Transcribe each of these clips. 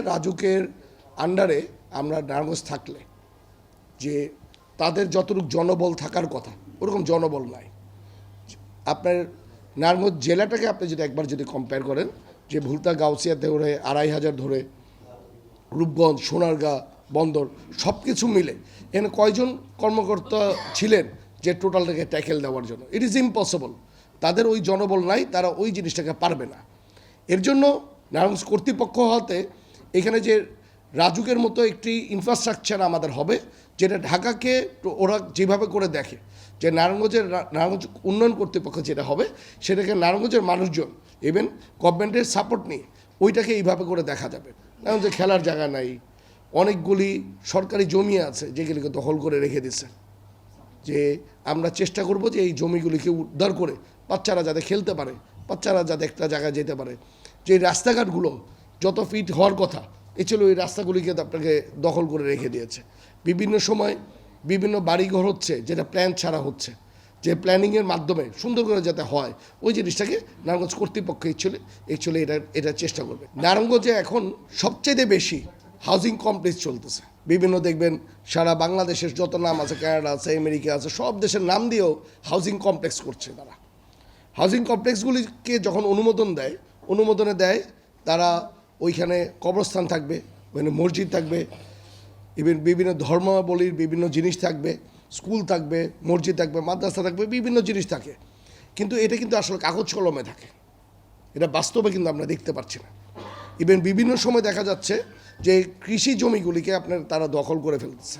রাজুকের আন্ডারে আমরা নারায়ণগঞ্জ থাকলে যে তাদের যতটুকু জনবল থাকার কথা ওরকম জনবল নাই। আপনার নারায়ণগঞ্জ জেলাটাকে আপনি যদি একবার যদি কম্পেয়ার করেন যে ভুলতা গাউসিয়া ধরে ২৫০০ ধরে রূপগঞ্জ সোনারগাঁ বন্দর সব কিছু মিলে এখানে কয়জন কর্মকর্তা ছিলেন যে টোটালটাকে ট্যাকেল দেওয়ার জন্য? It is impossible. তাদের ওই জনবল নাই, তারা ওই জিনিসটাকে পারবে না। এর জন্য নারায়ণগঞ্জ কর্তৃপক্ষ হতে এখানে যে রাজুকের মতো একটি ইনফ্রাস্ট্রাকচার আমাদের হবে, যেটা ঢাকাকে ওরা যেভাবে করে দেখে যে নারায়ণগঞ্জ উন্নয়ন কর্তৃপক্ষ যেটা হবে সেটাকে নারায়ণগঞ্জের মানুষজন ইভেন গভর্নমেন্টের সাপোর্ট নিয়ে ওইটাকে এইভাবে করে দেখা যাবে। নারায়ণগঞ্জে খেলার জায়গা নাই, অনেকগুলি সরকারি জমি আছে যেগুলিকে দখল করে রেখে দিচ্ছে। যে আমরা চেষ্টা করব যে এই জমিগুলিকে উদ্ধার করে বাচ্চারা যাতে খেলতে পারে, বাচ্চারা যাতে একটা জায়গায় যেতে পারে। যে রাস্তাঘাটগুলো যত ফিট হওয়ার কথা এ ছিল ওই রাস্তাগুলিকে আপনাকে দখল করে রেখে দিয়েছে। বিভিন্ন সময় বিভিন্ন বাড়িঘর হচ্ছে যেটা প্ল্যান ছাড়া হচ্ছে, যে মাধ্যমে সুন্দর করে যাতে হয় ওই জিনিসটাকে নারায়ণগঞ্জ কর্তৃপক্ষ অ্যাকচুয়ালি এটা চেষ্টা করবে। নারায়ণগঞ্জে এখন সবচেয়ে বেশি হাউজিং কমপ্লেক্স চলতেছে। বিভিন্ন দেখবেন সারা বাংলাদেশের যত নাম আছে, কানাডা আছে, আমেরিকা আছে, সব দেশের নাম দিয়েও হাউজিং কমপ্লেক্স করছে তারা। হাউজিং কমপ্লেক্সগুলিকে যখন অনুমোদনে দেয় তারা ওইখানে কবরস্থান থাকবে, ওইখানে মসজিদ থাকবে, ইভেন বিভিন্ন ধর্মাবলীর বিভিন্ন জিনিস থাকবে, স্কুল থাকবে, মসজিদ থাকবে, মাদ্রাসা থাকবে, বিভিন্ন জিনিস থাকে। কিন্তু এটা কিন্তু আসলে কাগজ কলমে থাকে, এটা বাস্তবে কিন্তু আমরা দেখতে পাচ্ছি না। ইভেন বিভিন্ন সময় দেখা যাচ্ছে যে কৃষি জমিগুলিকে তারা দখল করে ফেলতেছে।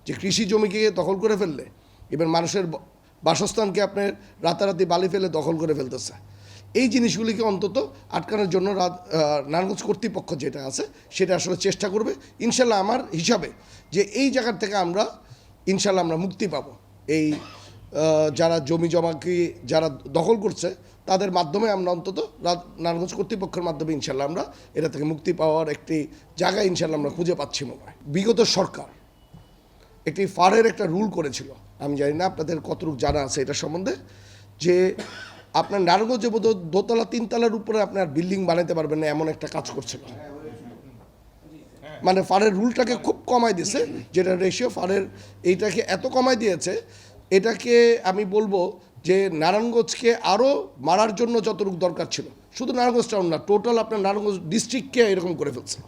যে কৃষি জমিকে দখল করে ফেললে ইভেন মানুষের বাসস্থানকে রাতারাতি বালি ফেলে দখল করে ফেলতেছে। এই জিনিসগুলিকে অন্তত আটকানোর জন্য নারায়ণগঞ্জ কর্তৃপক্ষ যেটা আছে সেটা আসলে চেষ্টা করবে। ইনশাল্লাহ আমার হিসাবে যে এই জায়গার থেকে ইনশাল্লাহ আমরা মুক্তি পাবো। এই যারা জমি জমাকে যারা দখল করছে তাদের মাধ্যমে আমরা অন্তত নারায়ণগঞ্জ কর্তৃপক্ষের মাধ্যমে ইনশাল্লাহ আমরা এটা থেকে মুক্তি পাওয়ার একটি জায়গা ইনশাল্লাহ আমরা খুঁজে পাচ্ছি মনে হয়। বিগত সরকার একটি ফারের একটা রুল করেছিল, আমি জানি না আপনাদের কতটুকু জানা আছে এটা সম্বন্ধে, যে আপনার নারায়ণগঞ্জে বোধ দোতলা তিনতলার উপরে আপনার বিল্ডিং বানাতে পারবেন না এমন একটা কাজ করছিল। মানে ফারের রুলটাকে খুব কমাই দিয়েছে, যেটা রেশিও ফারের এইটাকে এত কমাই দিয়েছে, এটাকে আমি বলবো যে নারায়ণগঞ্জকে আরও মারার জন্য যতটুকু দরকার ছিল, শুধু নারায়ণগঞ্জ টাউন না, টোটাল আপনার নারায়ণগঞ্জ ডিস্ট্রিক্টকে এরকম করে ফেলছে।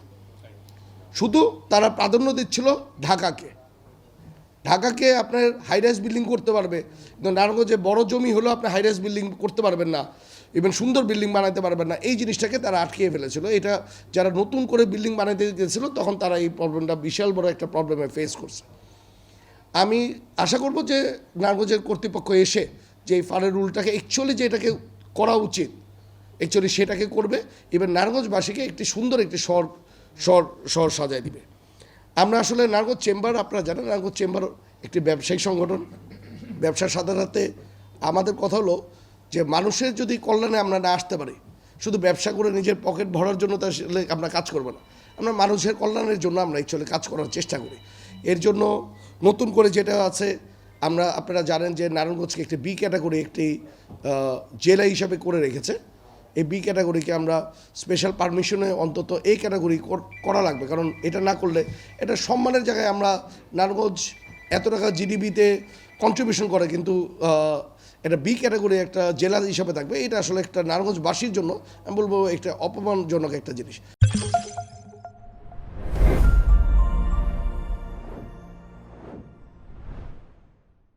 শুধু তারা প্রাধান্য দিচ্ছিল ঢাকাকে আপনার হাইরাইজ বিল্ডিং করতে পারবে, কিন্তু নারায়ণগঞ্জে বড় জমি হলেও আপনি হাইরাইজ বিল্ডিং করতে পারবেন না, ইভেন সুন্দর বিল্ডিং বানাতে পারবেন না। এই জিনিসটাকে তারা আটকিয়ে ফেলেছিল। এটা যারা নতুন করে বিল্ডিং বানাতে গেছিলো তখন তারা এই প্রবলেমটা বিশাল বড় একটা প্রবলেমে ফেস করছে। আমি আশা করব যে নারায়ণগঞ্জের কর্তৃপক্ষ এসে যে এই ফারের রুলটাকে অ্যাকচুয়ালি যে এটাকে করা উচিত অ্যাকচুয়ালি সেটাকে করবে, ইভেন নারায়ণগঞ্জবাসীকে একটি সুন্দর একটি শহর সাজায় দিবে। আমরা আসলে নারায়ণগঞ্জ চেম্বার, আপনারা জানেন নারায়ণগঞ্জ চেম্বার একটি ব্যবসায়িক সংগঠন। ব্যবসার সাথে সাথে আমাদের কথা হলো যে মানুষের যদি কল্যাণে আমরা না আসতে পারি, শুধু ব্যবসা করে নিজের পকেট ভরার জন্য তো আসলে আমরা কাজ করবো না। আমরা মানুষের কল্যাণের জন্য আমরা অ্যাকচুয়ালি কাজ করার চেষ্টা করি। এর জন্য নতুন করে যেটা আছে, আপনারা জানেন যে নারায়ণগঞ্জকে একটি বি ক্যাটাগরি একটি জেলা হিসাবে করে রেখেছে। এই বি ক্যাটাগরিকে আমরা স্পেশাল পারমিশনে অন্তত এই ক্যাটাগরি করা লাগবে, কারণ এটা না করলে এটা সম্মানের জায়গায় আমরা নারায়ণগঞ্জ এত টাকা জিডিপিতে কন্ট্রিবিউশন করে, কিন্তু এটা বি ক্যাটাগরি একটা জেলা হিসাবে থাকবে। এটা আসলে একটা নারায়ণগঞ্জবাসীর জন্য আমি বলবো একটা অপমানজনক একটা জিনিস।